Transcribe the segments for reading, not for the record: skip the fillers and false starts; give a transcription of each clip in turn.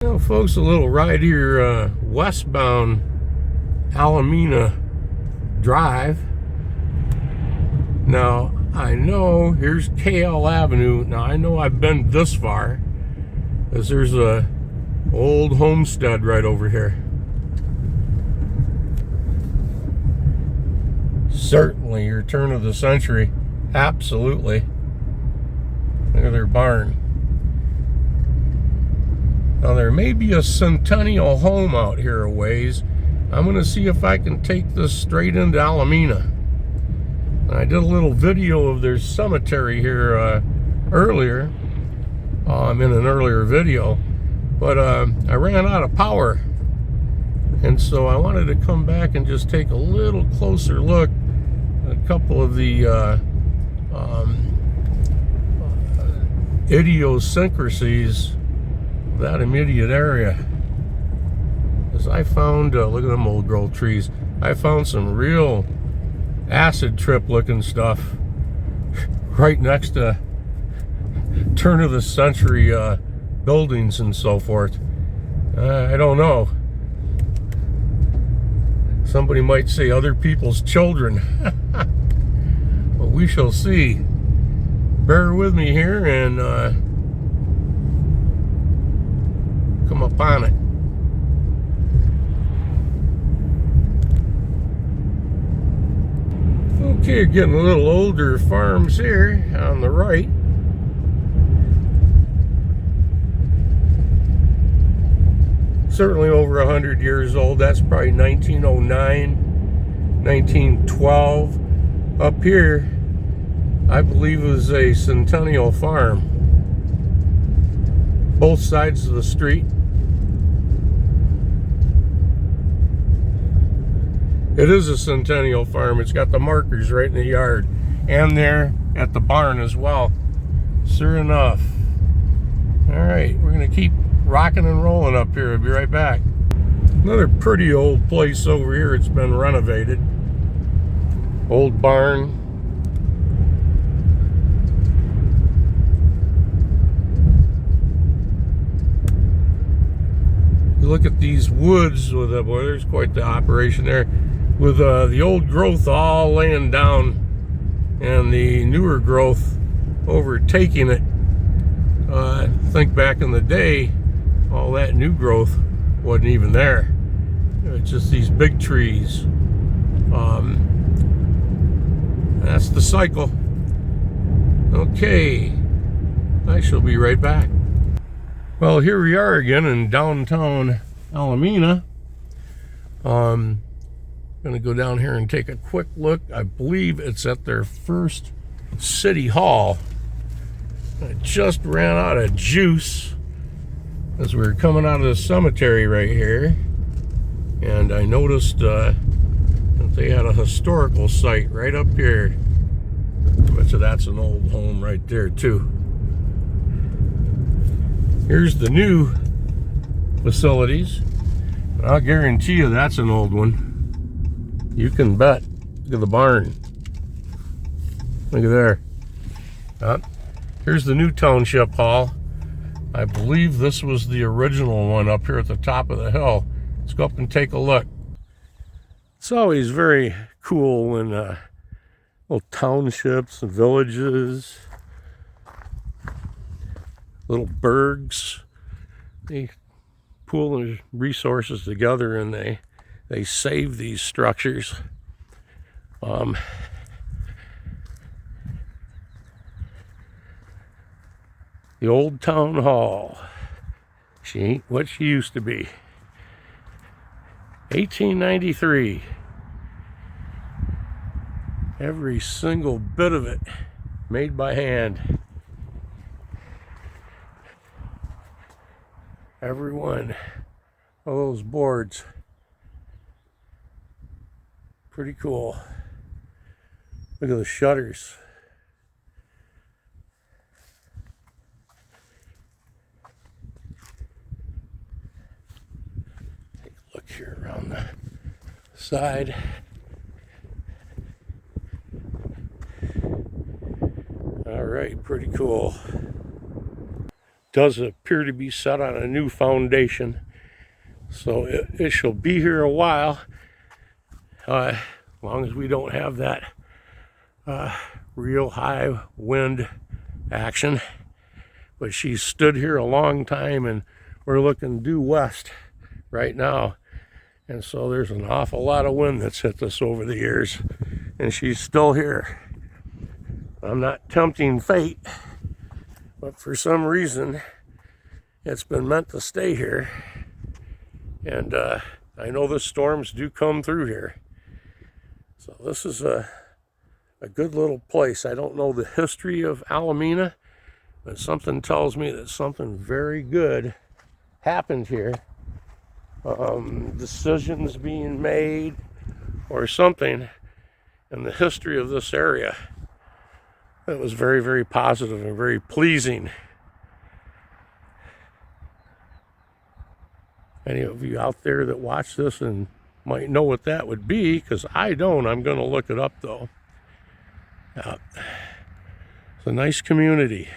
Well, folks, a little ride here westbound Almena Drive. Now, I know here's KL Avenue. Now, I know I've been this far, as there's a old homestead right over here. Certainly your turn of the century. Absolutely. Look at their barn. Now, there may be a centennial home out here a ways. I'm going to see if I can take this straight into Almena. I did a little video of their cemetery here earlier. In an earlier video. But I ran out of power. And so I wanted to come back and just take a little closer look at a couple of the idiosyncrasies that immediate area. As I found, look at them old growth trees. I found some real acid trip looking stuff right next to turn of the century buildings and so forth. I don't know. Somebody might say other people's children. Well, we shall see. Bear with me here and come upon it. Okay, getting a little older farms here on the right. Certainly over 100 years old. That's probably 1909, 1912. Up here, I believe, is a centennial farm. Both sides of the street. It is a centennial farm. It's got the markers right in the yard. And there at the barn as well. Sure enough. Alright, we're going to keep rocking and rolling up here. I'll be right back. Another pretty old place over here. It's been renovated. Old barn. You look at these woods with a, boy, there's quite the operation there. With the old growth all laying down and the newer growth overtaking it. Think back in the day, all that new growth wasn't even there. It was just these big trees. That's the cycle. Okay, I shall be right back. Well, here we are again in downtown Almena. Going to go down here and take a quick look. I believe it's at their first city hall. I just ran out of juice as we were coming out of the cemetery right here, and I noticed that they had a historical site right up here. I bet you that's an old home right there too. Here's the new facilities. I'll guarantee you that's an old one. You can bet. Look at the barn. Look at there. Here's the new Township Hall. I believe this was the original one up here at the top of the hill. Let's go up and take a look. It's always very cool when little townships and villages, little burgs, they pool their resources together and they save these structures. The old town hall. She ain't what she used to be. 1893. Every single bit of it made by hand. Every one of those boards. Pretty cool. Look at the shutters. Take a look here around the side. All right, pretty cool. does appear to be set on a new foundation. So it shall be here a while, as long as we don't have that real high wind action. But she's stood here a long time, and we're looking due west right now. And so there's an awful lot of wind that's hit this over the years, and she's still here. I'm not tempting fate, but for some reason, it's been meant to stay here. And I know the storms do come through here. So this is a good little place. I don't know the history of Almena, but something tells me that something very good happened here. Decisions being made or something in the history of this area that was very, very positive and very pleasing. Any of you out there that watch this and might know what that would be, because I don't. I'm going to look it up, though. It's a nice community.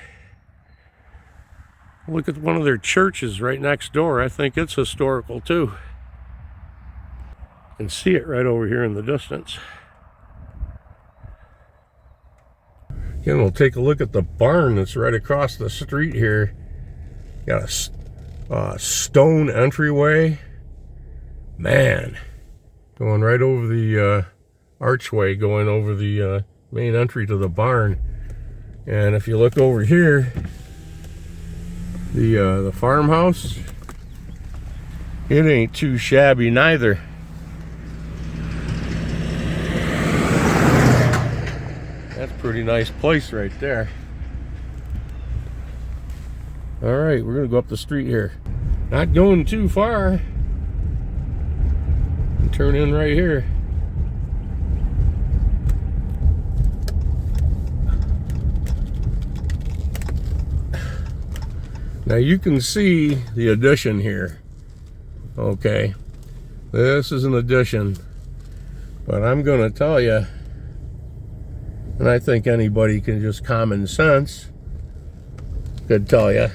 Look at one of their churches right next door. I think it's historical, too. You can see it right over here in the distance. Again, we'll take a look at the barn that's right across the street here. Got a stone entryway. Man, going right over the archway, going over the main entry to the barn. And if you look over here, the farmhouse, it ain't too shabby neither. That's a pretty nice place right there. All right, we're gonna go up the street here. Not going too far. Turn in right here. Now you can see the addition here. Okay, this is an addition, but I'm gonna tell you, and I think anybody can just common sense could tell you,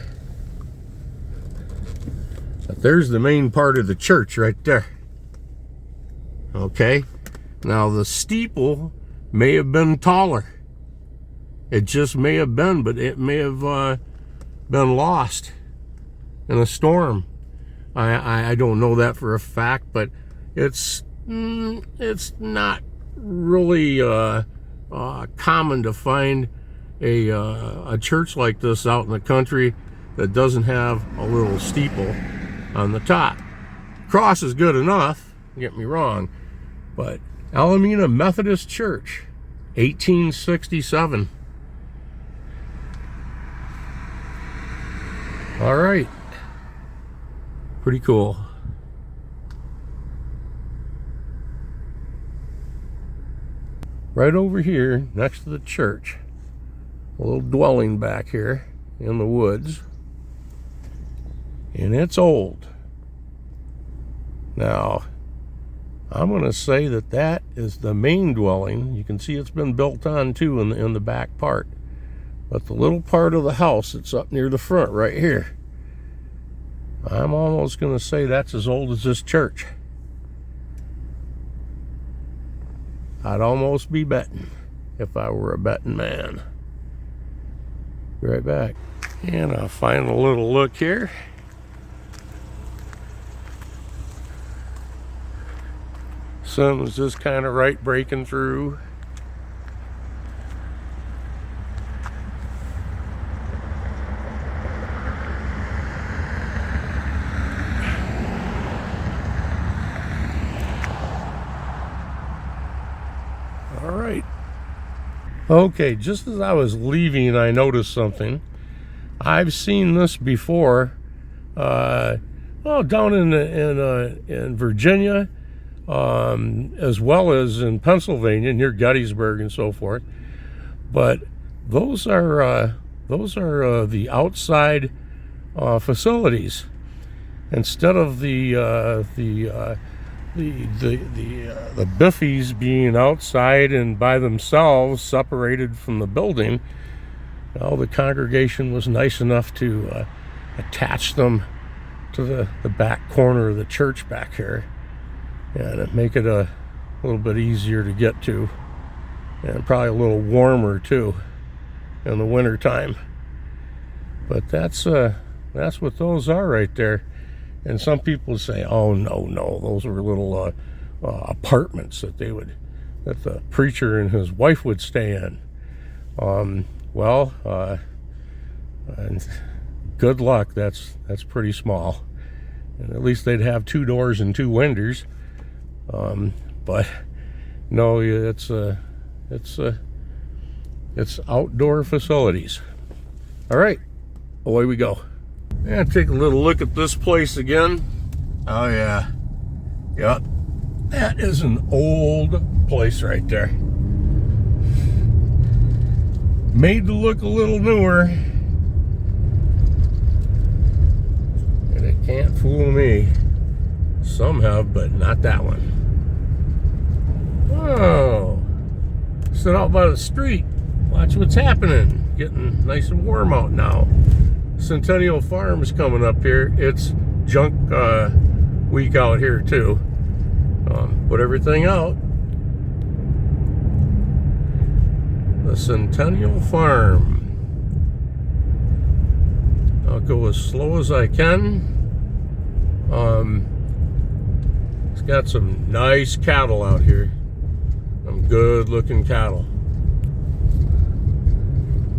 that there's the main part of the church right there. Okay, now the steeple may have been taller. It just may have been, but it may have been lost in a storm. I don't know that for a fact, but it's not really common to find a church like this out in the country that doesn't have a little steeple on the top. Cross is good enough, don't get me wrong, but Almena Methodist Church, 1867. All right, pretty cool. Right over here next to the church, a little dwelling back here in the woods, and it's old. Now, I'm going to say that that is the main dwelling. You can see it's been built on too in the back part. But the little part of the house that's up near the front right here, I'm almost going to say that's as old as this church. I'd almost be betting if I were a betting man. Be right back. And a final little look here. Sun was just kind of right breaking through. All right. Okay, just as I was leaving, I noticed something. I've seen this before. Down in Virginia, as well as in Pennsylvania, near Gettysburg and so forth. But those are the outside facilities. Instead of the biffies being outside and by themselves, separated from the building, well, the congregation was nice enough to attach them to the back corner of the church back here, and make it a little bit easier to get to, and probably a little warmer too in the winter time. But that's what those are right there. And some people say, oh no, those were little apartments that the preacher and his wife would stay in. Well, and good luck. That's pretty small, and at least they'd have 2 doors and 2 windows. But no, it's outdoor facilities. All right, away we go. And take a little look at this place again. Oh yeah, yep, that is an old place right there. Made to look a little newer, and it can't fool me. Some have, but not that one. Oh, sit out by the street, watch what's happening. Getting nice and warm out now. Centennial Farm's coming up here. It's junk week out here too. Put everything out. The Centennial Farm. I'll go as slow as I can. It's got some nice cattle out here. Some good looking cattle.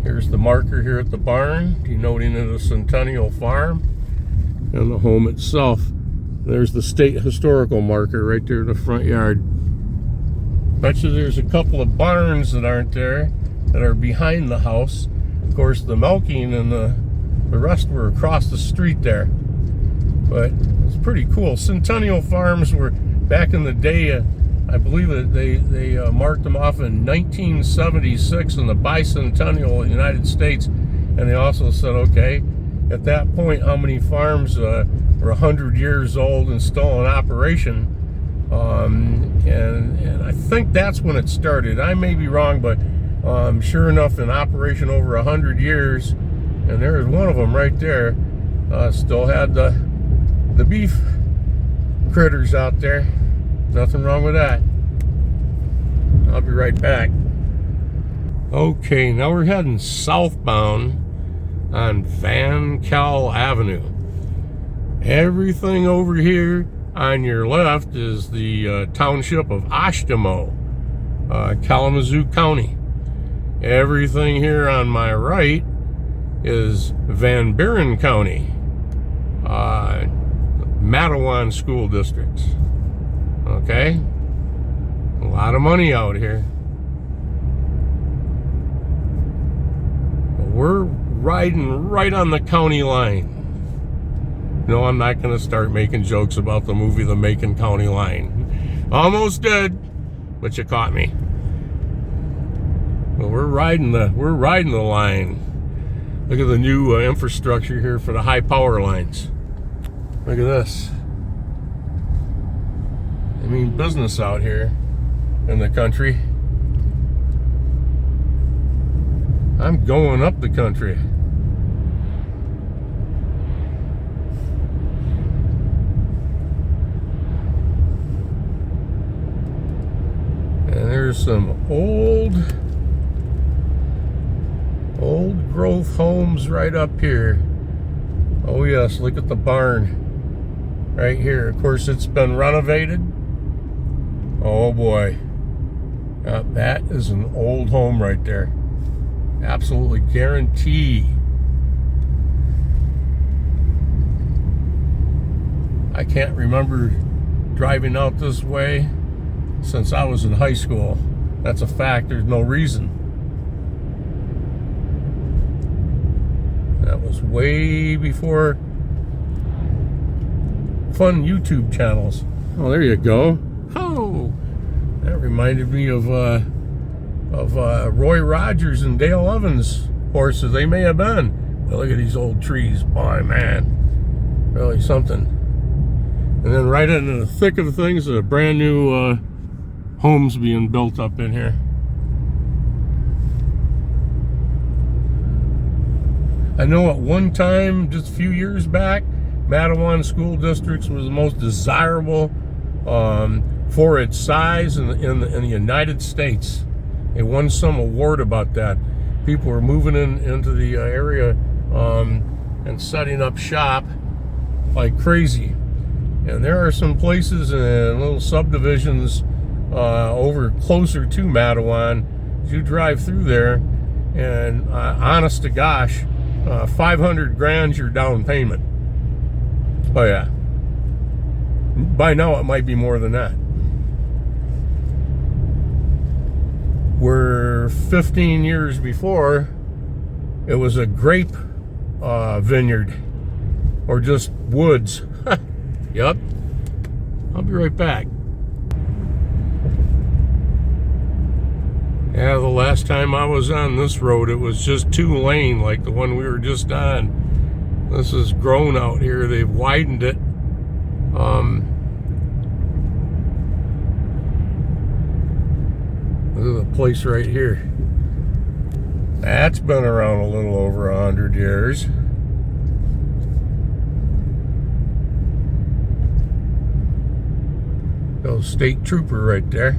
Here's the marker here at the barn, denoting it a Centennial Farm, and the home itself. There's the state historical marker right there in the front yard. Bet you there's a couple of barns that aren't there, that are behind the house. Of course, the milking and the rest were across the street there. But it's pretty cool. Centennial Farms were, back in the day, I believe that they marked them off in 1976 in the bicentennial of the United States, and they also said, okay, at that point, how many farms were 100 years old and still in operation? And I think that's when it started. I may be wrong, but sure enough, in operation over 100 years, and there's one of them right there. Still had the beef critters out there. Nothing wrong with that. I'll be right back. Okay, now we're heading southbound on Van Cal Avenue. Everything over here on your left is the Township of Oshtemo, Kalamazoo County. Everything here on my right is Van Buren County, Matawan School Districts. Okay, a lot of money out here. We're riding right on the county line. No, I'm not going to start making jokes about the movie The Macon County Line. Almost did, but you caught me. Well, we're riding the line. Look at the new infrastructure here for the high power lines. Look at this. I mean, business out here in the country. I'm going up the country. And there's some old growth homes right up here. Oh yes, look at the barn right here. Of course, it's been renovated. Oh boy, that is an old home right there. Absolutely guarantee. I can't remember driving out this way since I was in high school. That's a fact. There's no reason. That was way before fun YouTube channels. Oh, there you go. Oh, that reminded me of Roy Rogers and Dale Evans horses. They may have been. But look at these old trees. Boy, man, really something. And then right into the thick of things, a brand new homes being built up in here. I know at one time, just a few years back, Mattawan School Districts was the most desirable for its size in the United States. It won some award about that. People were moving into the area and setting up shop like crazy. And there are some places and little subdivisions over closer to Mattawan. You drive through there, and honest to gosh, 500 grand's your down payment. Oh yeah. By now it might be more than that. Where 15 years before, it was a grape vineyard or just woods. Yep. I'll be right back. Yeah, the last time I was on this road, it was just 2-lane like the one we were just on. This is grown out here. They've widened it. Look at the place right here. That's been around a little over 100 years. Little state trooper right there.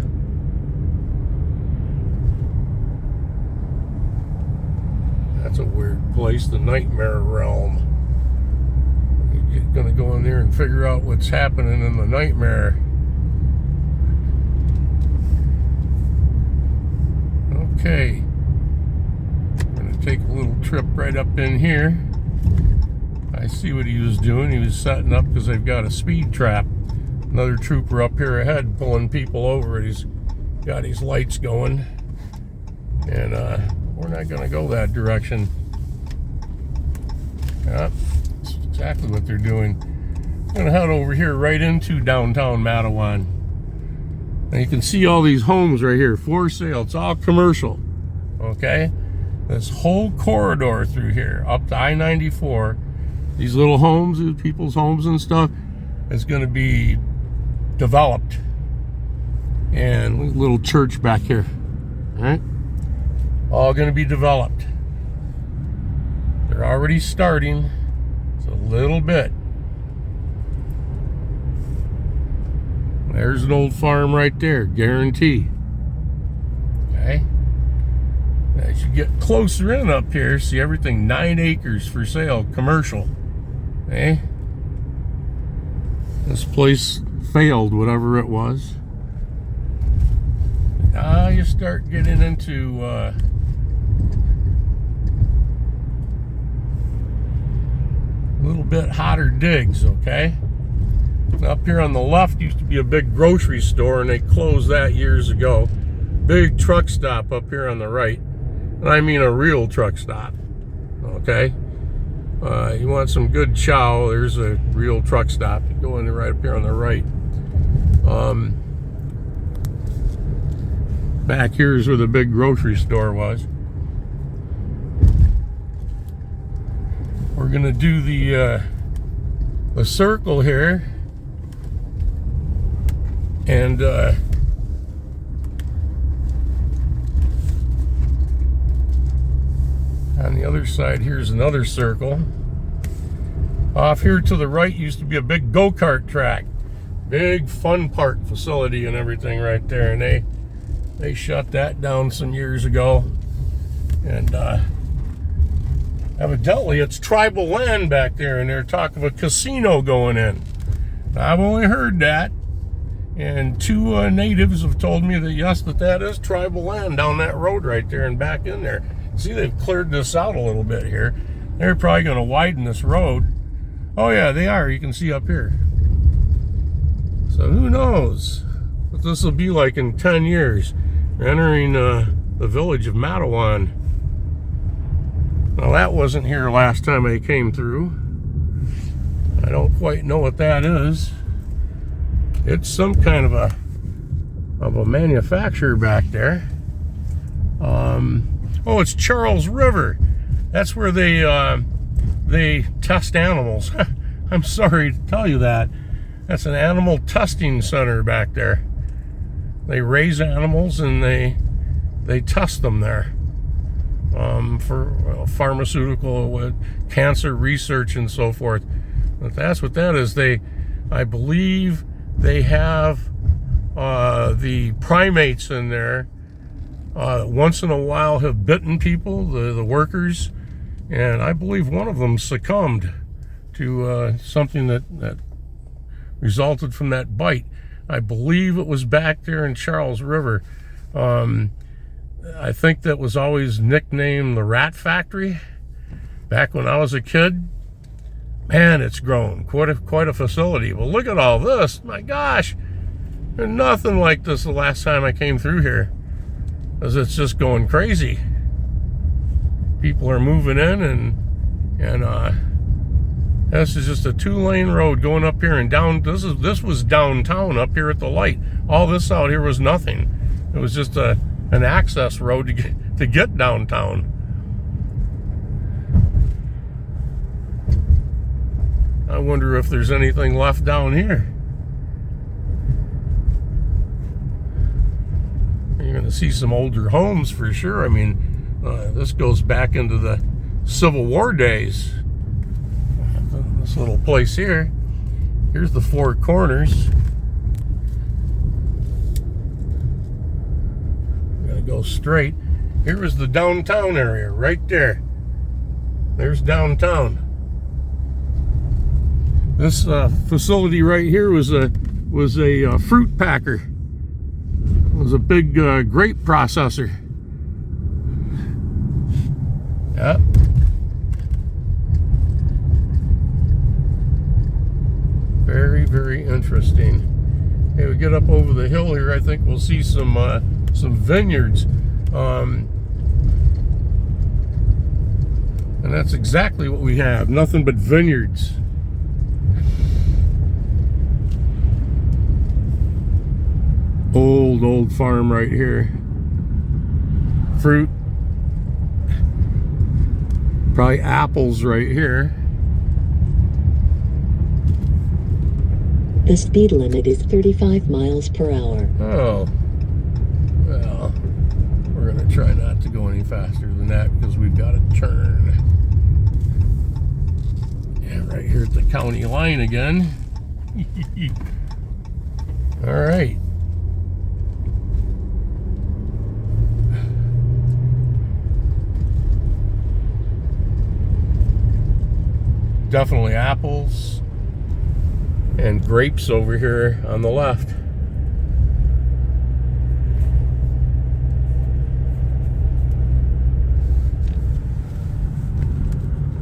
That's a weird place, the Nightmare Realm. You're gonna go in there and figure out what's happening in the nightmare. Okay. I'm gonna take a little trip right up in here. I see what he was doing. He was setting up because they've got a speed trap. Another trooper up here ahead pulling people over. He's got his lights going. And we're not going to go that direction. Yeah, that's exactly what they're doing. I'm going to head over here right into downtown Mattawan. And you can see all these homes right here for sale. It's all commercial. Okay? This whole corridor through here up to I-94, these little homes, people's homes and stuff, is going to be developed. And a little church back here. All right? All going to be developed. They're already starting. It's a little bit. There's an old farm right there, guarantee. Okay. As you get closer in up here, see everything 9 acres for sale, commercial. Okay. This place failed, whatever it was. Now you start getting into a little bit hotter digs, okay? Up here on the left used to be a big grocery store, and they closed that years ago. Big truck stop up here on the right. And I mean a real truck stop, okay? You want some good chow, there's a real truck stop. You go in there right up here on the right. Back here is where the big grocery store was. We're gonna do the circle here, and on the other side here's another circle. Off here to the right used to be a big go-kart track, big fun park facility and everything right there, and they shut that down some years ago. And evidently it's tribal land back there, and they're talking of a casino going in. I've only heard that, and 2 natives have told me that yes, that is tribal land down that road right there and back in there. See, they've cleared this out a little bit here. They're probably going to widen this road. Oh yeah, they are. You can see up here. So who knows what this will be like in 10 years. We're entering the village of Mattawan. Now that wasn't here last time I came through. I don't quite know what that is. It's some kind of a manufacturer back there. Oh, it's Charles River. That's where they test animals. I'm sorry to tell you that. That's an animal testing center back there. They raise animals and they test them there. for pharmaceutical, cancer research and so forth. But that's what that is. I believe they have the primates in there. Once in a while have bitten people, the workers, and I believe one of them succumbed to something that resulted from that bite. I believe it was back there in Charles River. I think that was always nicknamed the Rat Factory back when I was a kid. Man, it's grown quite a facility. But look at all this. My gosh, there's nothing like this the last time I came through here, because it's just going crazy. People are moving in, and this is just a 2-lane road going up here and down. This was downtown up here at the light. All this out here was nothing. It was just an access road to get downtown. I wonder if there's anything left down here. You're going to see some older homes for sure. I mean, this goes back into the Civil War days. This little place here. Here's the Four Corners. I'm going to go straight. Here is the downtown area right there. There's downtown. This facility right here was a fruit packer. It was a big grape processor. Yep. Very, very interesting. Okay, we get up over the hill here. I think we'll see some vineyards, and that's exactly what we have. Nothing but vineyards. Old farm right here. Fruit. Probably apples right here. The speed limit is 35 miles per hour. Oh. Well, we're going to try not to go any faster than that because we've got to turn. Yeah, right here at the county line again. All right. Definitely apples and grapes over here on the left.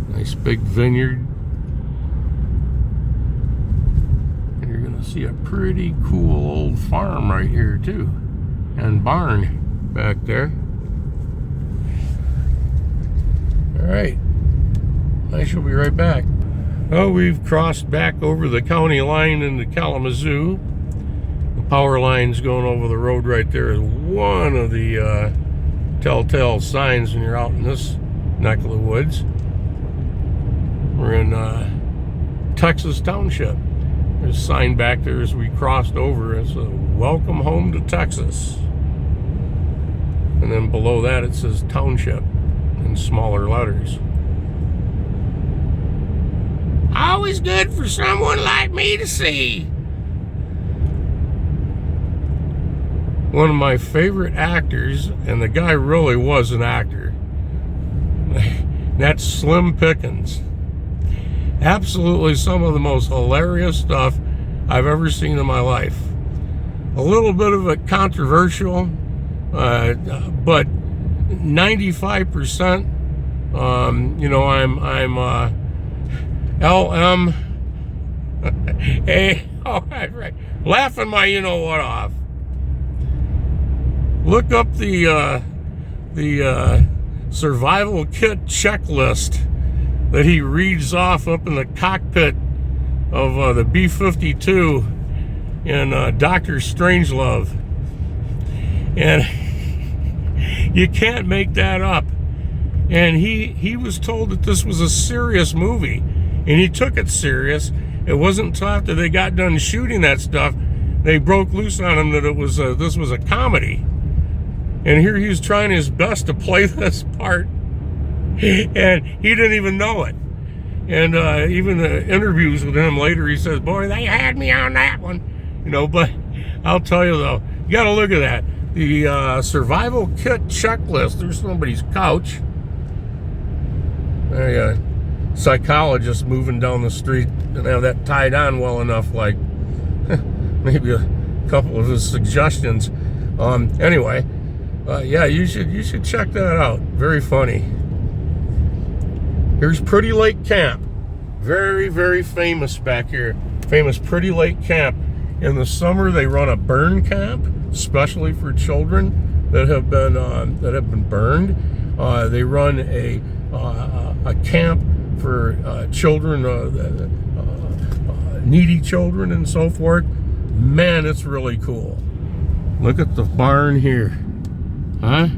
Nice big vineyard. And you're going to see a pretty cool old farm right here too. And barn back there. All right. I shall be right back. Oh, we've crossed back over the county line into Kalamazoo. The power lines going over the road right there is one of the telltale signs when you're out in this neck of the woods. We're in Texas Township. There's a sign back there as we crossed over. It's a welcome home to Texas. And then below that it says Township in smaller letters. Always good for someone like me to see. One of my favorite actors, and the guy really was an actor, that's Slim Pickens. Absolutely some of the most hilarious stuff I've ever seen in my life. A little bit of it controversial, but 95%, you know, I'm LM, hey, oh, right, laughing my you-know-what off. Look up the survival kit checklist that he reads off up in the cockpit of the B-52 in Dr. Strangelove. And you can't make that up. And he was told that this was a serious movie. And he took it serious. It wasn't until after they got done shooting that stuff, they broke loose on him that it was this was a comedy. And here he was trying his best to play this part And he didn't even know it. And even interviews with him later, he says, boy, they had me on that one. You know, but I'll tell you though, you got to look at that. The survival kit checklist. There's somebody's couch. There you go. Psychologist moving down the street. Didn't have that tied on well enough, like maybe a couple of his suggestions. Anyway, yeah, you should check that out. Very funny. Here's Pretty Lake Camp. Very, very famous back here. Famous Pretty Lake Camp. In the summer, they run a burn camp, especially for children that have been burned. They run a camp for children, needy children, and so forth. Man, it's really cool. Look at the barn here, huh?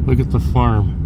Look at the farm.